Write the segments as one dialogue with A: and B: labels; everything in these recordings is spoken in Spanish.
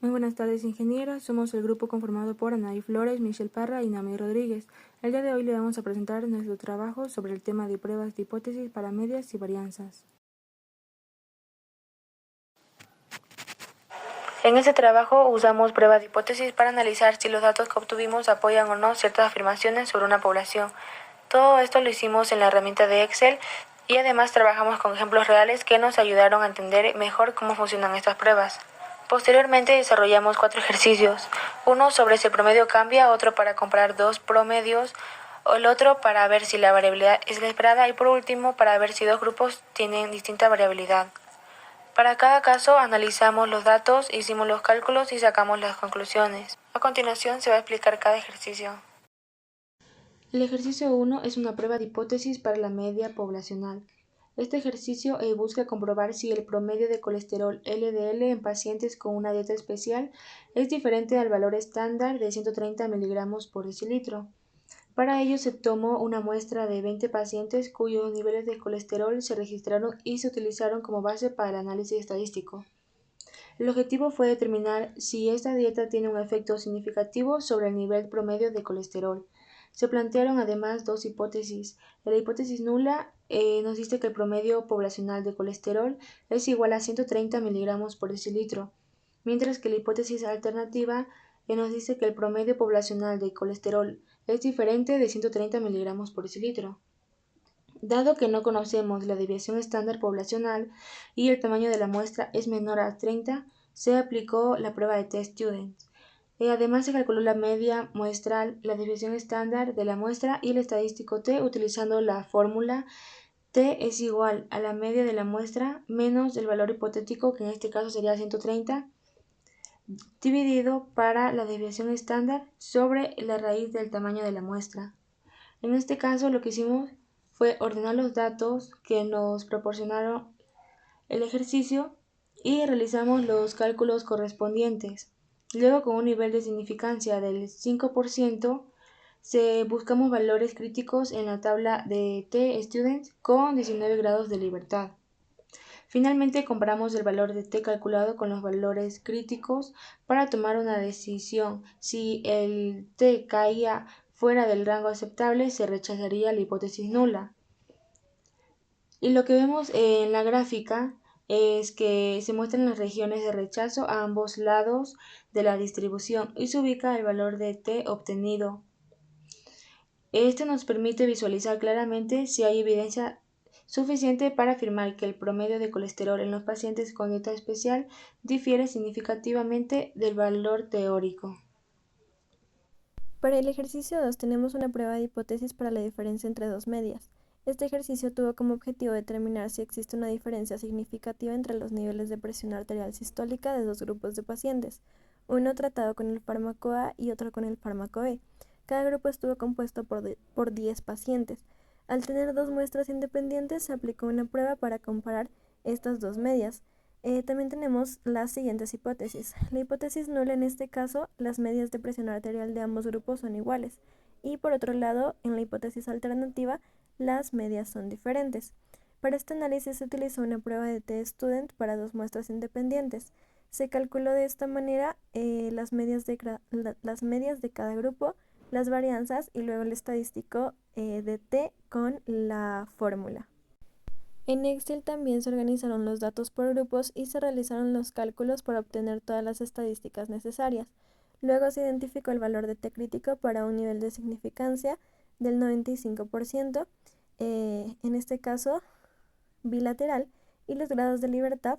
A: Muy buenas tardes, ingenieras. Somos el grupo conformado por Anaí Flores, Michelle Parra y Nami Rodríguez. El día de hoy le vamos a presentar nuestro trabajo sobre el tema de pruebas de hipótesis para medias y varianzas. En este trabajo usamos pruebas de hipótesis para analizar si los datos que obtuvimos apoyan o no ciertas afirmaciones sobre una población. Todo esto lo hicimos en la herramienta de Excel y además trabajamos con ejemplos reales que nos ayudaron a entender mejor cómo funcionan estas pruebas. Posteriormente desarrollamos 4 ejercicios, uno sobre si el promedio cambia, otro para comparar dos promedios, el otro para ver si la variabilidad es la esperada y por último para ver si dos grupos tienen distinta variabilidad. Para cada caso analizamos los datos, hicimos los cálculos y sacamos las conclusiones. A continuación se va a explicar cada ejercicio. El ejercicio 1 es una prueba de hipótesis para la media poblacional. Este ejercicio busca comprobar si el promedio de colesterol LDL en pacientes con una dieta especial es diferente al valor estándar de 130 miligramos por decilitro. Para ello se tomó una muestra de 20 pacientes cuyos niveles de colesterol se registraron y se utilizaron como base para el análisis estadístico. El objetivo fue determinar si esta dieta tiene un efecto significativo sobre el nivel promedio de colesterol. Se plantearon además dos hipótesis. La hipótesis nula nos dice que el promedio poblacional de colesterol es igual a 130 miligramos por decilitro, mientras que la hipótesis alternativa nos dice que el promedio poblacional de colesterol es diferente de 130 miligramos por decilitro. Dado que no conocemos la desviación estándar poblacional y el tamaño de la muestra es menor a 30, se aplicó la prueba de T-Student. Además se calculó la media muestral, la desviación estándar de la muestra y el estadístico T utilizando la fórmula T es igual a la media de la muestra menos el valor hipotético, que en este caso sería 130, dividido para la desviación estándar sobre la raíz del tamaño de la muestra. En este caso lo que hicimos fue ordenar los datos que nos proporcionaron el ejercicio y realizamos los cálculos correspondientes. Luego, con un nivel de significancia del 5%, buscamos valores críticos en la tabla de T-Student con 19 grados de libertad. Finalmente, comparamos el valor de T calculado con los valores críticos para tomar una decisión. Si el T caía fuera del rango aceptable, se rechazaría la hipótesis nula. Y lo que vemos en la gráfica es que se muestran las regiones de rechazo a ambos lados de la distribución y se ubica el valor de T obtenido. Esto nos permite visualizar claramente si hay evidencia suficiente para afirmar que el promedio de colesterol en los pacientes con dieta especial difiere significativamente del valor teórico.
B: Para el ejercicio 2 tenemos una prueba de hipótesis para la diferencia entre dos medias. Este ejercicio tuvo como objetivo determinar si existe una diferencia significativa entre los niveles de presión arterial sistólica de dos grupos de pacientes, uno tratado con el fármaco A y otro con el fármaco B. Cada grupo estuvo compuesto por 10 pacientes. Al tener dos muestras independientes, se aplicó una prueba para comparar estas dos medias. También tenemos las siguientes hipótesis. La hipótesis nula, en este caso, las medias de presión arterial de ambos grupos son iguales. Y por otro lado, en la hipótesis alternativa, las medias son diferentes. Para este análisis se utilizó una prueba de T-Student para dos muestras independientes. Se calculó de esta manera las medias de cada grupo, las varianzas y luego el estadístico de T con la fórmula. En Excel también se organizaron los datos por grupos y se realizaron los cálculos para obtener todas las estadísticas necesarias. Luego se identificó el valor de T crítico para un nivel de significancia del 95%, en este caso bilateral, y los grados de libertad,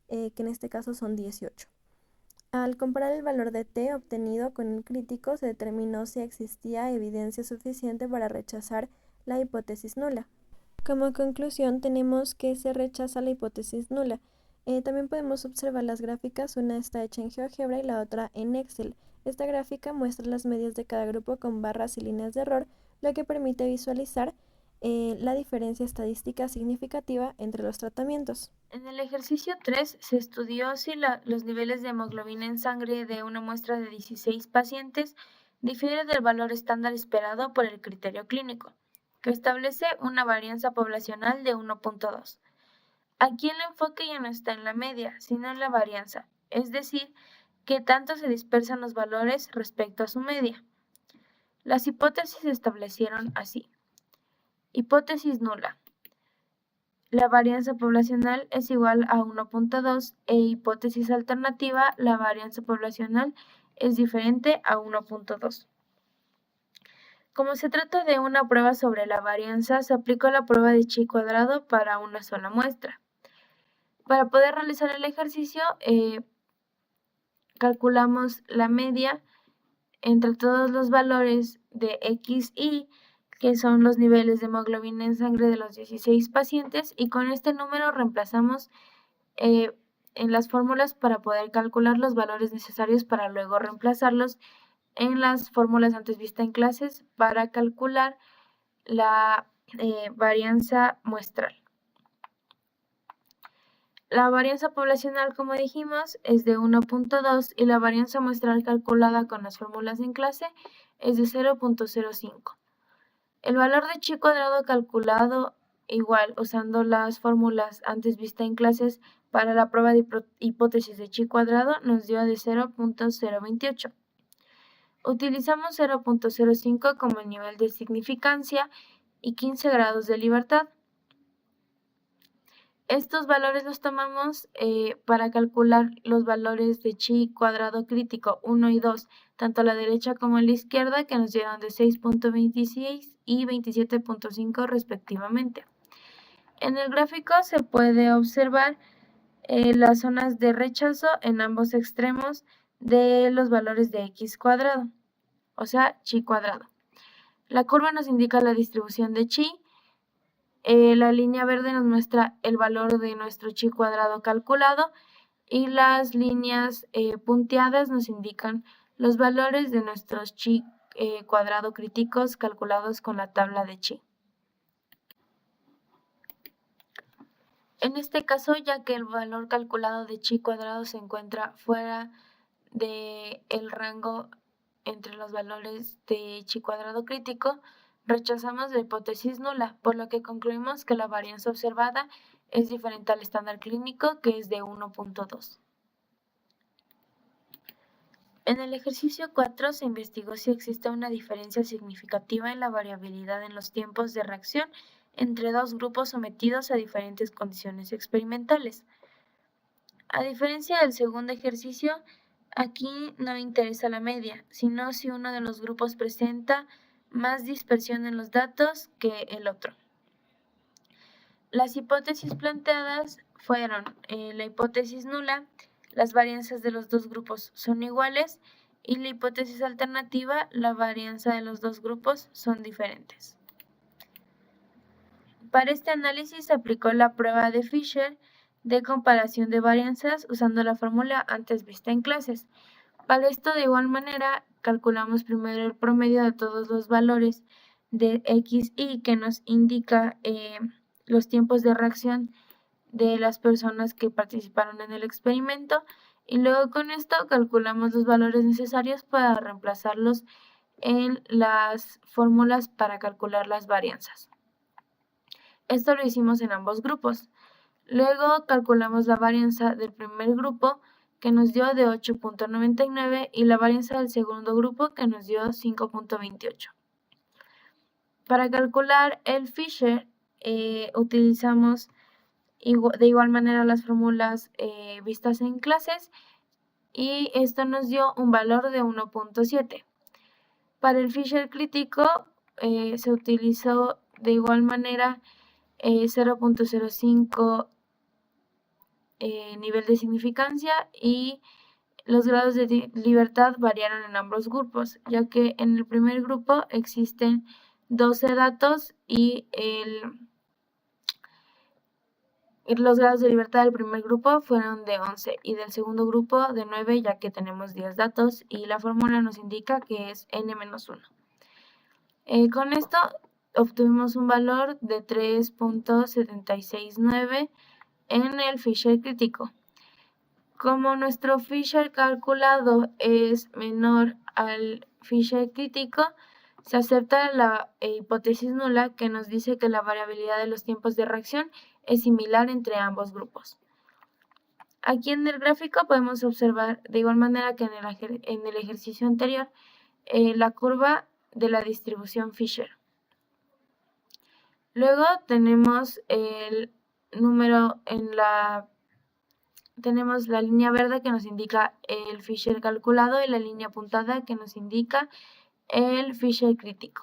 B: que en este caso son 18. Al comparar el valor de T obtenido con el crítico, se determinó si existía evidencia suficiente para rechazar la hipótesis nula. Como conclusión, tenemos que se rechaza la hipótesis nula. También podemos observar las gráficas, una está hecha en GeoGebra y la otra en Excel. Esta gráfica muestra las medias de cada grupo con barras y líneas de error, lo que permite visualizar la diferencia estadística significativa entre los tratamientos.
C: En el ejercicio 3 se estudió si los niveles de hemoglobina en sangre de una muestra de 16 pacientes difieren del valor estándar esperado por el criterio clínico, que establece una varianza poblacional de 1.2. Aquí el enfoque ya no está en la media, sino en la varianza, es decir, qué tanto se dispersan los valores respecto a su media. Las hipótesis se establecieron así. Hipótesis nula. La varianza poblacional es igual a 1.2 e hipótesis alternativa, la varianza poblacional es diferente a 1.2. Como se trata de una prueba sobre la varianza, se aplicó la prueba de chi cuadrado para una sola muestra. Para poder realizar el ejercicio, calculamos la media entre todos los valores de X, Y, que son los niveles de hemoglobina en sangre de los 16 pacientes, y con este número reemplazamos en las fórmulas para poder calcular los valores necesarios para luego reemplazarlos en las fórmulas antes vistas en clases para calcular la varianza muestral. La varianza poblacional, como dijimos, es de 1.2 y la varianza muestral calculada con las fórmulas en clase es de 0.05. El valor de chi cuadrado calculado igual usando las fórmulas antes vistas en clases para la prueba de hipótesis de chi cuadrado nos dio de 0.028. Utilizamos 0.05 como el nivel de significancia y 15 grados de libertad. Estos valores los tomamos para calcular los valores de chi cuadrado crítico 1 y 2, tanto a la derecha como a la izquierda, que nos dieron de 6.26 y 27.5 respectivamente. En el gráfico se puede observar las zonas de rechazo en ambos extremos de los valores de x cuadrado, o sea, chi cuadrado. La curva nos indica la distribución de chi. La línea verde nos muestra el valor de nuestro chi cuadrado calculado y las líneas punteadas nos indican los valores de nuestros chi cuadrado críticos calculados con la tabla de chi. En este caso, ya que el valor calculado de chi cuadrado se encuentra fuera del rango entre los valores de chi cuadrado crítico, rechazamos la hipótesis nula, por lo que concluimos que la varianza observada es diferente al estándar clínico, que es de 1.2. En el ejercicio 4 se investigó si existe una diferencia significativa en la variabilidad en los tiempos de reacción entre dos grupos sometidos a diferentes condiciones experimentales. A diferencia del segundo ejercicio, aquí no interesa la media, sino si uno de los grupos presenta más dispersión en los datos que el otro. Las hipótesis planteadas fueron la hipótesis nula, las varianzas de los dos grupos son iguales, y la hipótesis alternativa, la varianza de los dos grupos son diferentes. Para este análisis se aplicó la prueba de Fisher de comparación de varianzas usando la fórmula antes vista en clases. Para esto, de igual manera, calculamos primero el promedio de todos los valores de X, Y que nos indica los tiempos de reacción de las personas que participaron en el experimento, y luego con esto calculamos los valores necesarios para reemplazarlos en las fórmulas para calcular las varianzas. Esto lo hicimos en ambos grupos. Luego calculamos la varianza del primer grupo, que nos dio de 8.99, y la varianza del segundo grupo, que nos dio 5.28. Para calcular el Fisher, utilizamos de igual manera las fórmulas vistas en clases, y esto nos dio un valor de 1.7. Para el Fisher crítico se utilizó de igual manera 0.05 nivel de significancia, y los grados de libertad variaron en ambos grupos, ya que en el primer grupo existen 12 datos y los grados de libertad del primer grupo fueron de 11 y del segundo grupo de 9, ya que tenemos 10 datos y la fórmula nos indica que es n-1. Con esto obtuvimos un valor de 3.769 en el Fisher crítico. Como nuestro Fisher calculado es menor al Fisher crítico, se acepta la hipótesis nula, que nos dice que la variabilidad de los tiempos de reacción es similar entre ambos grupos. Aquí en el gráfico podemos observar, de igual manera que en el ejercicio anterior, la curva de la distribución Fisher. Luego tenemos el número tenemos la línea verde que nos indica el Fisher calculado y la línea puntada que nos indica el Fisher crítico.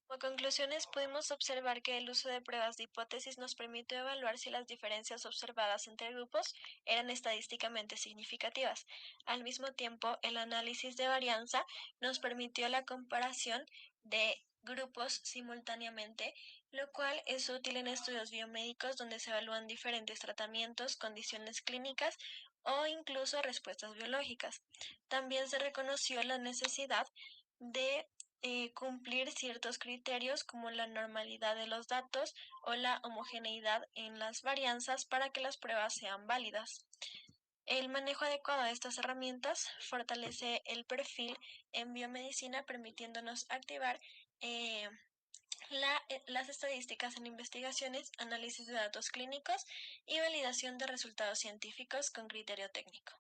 B: Como conclusiones, pudimos observar que el uso de pruebas de hipótesis nos permitió evaluar si las diferencias observadas entre grupos eran estadísticamente significativas. Al mismo tiempo, el análisis de varianza nos permitió la comparación de grupos simultáneamente, lo cual es útil en estudios biomédicos donde se evalúan diferentes tratamientos, condiciones clínicas o incluso respuestas biológicas. También se reconoció la necesidad de cumplir ciertos criterios como la normalidad de los datos o la homogeneidad en las varianzas para que las pruebas sean válidas. El manejo adecuado de estas herramientas fortalece el perfil en biomedicina, permitiéndonos activar las estadísticas en investigaciones, análisis de datos clínicos y validación de resultados científicos con criterio técnico.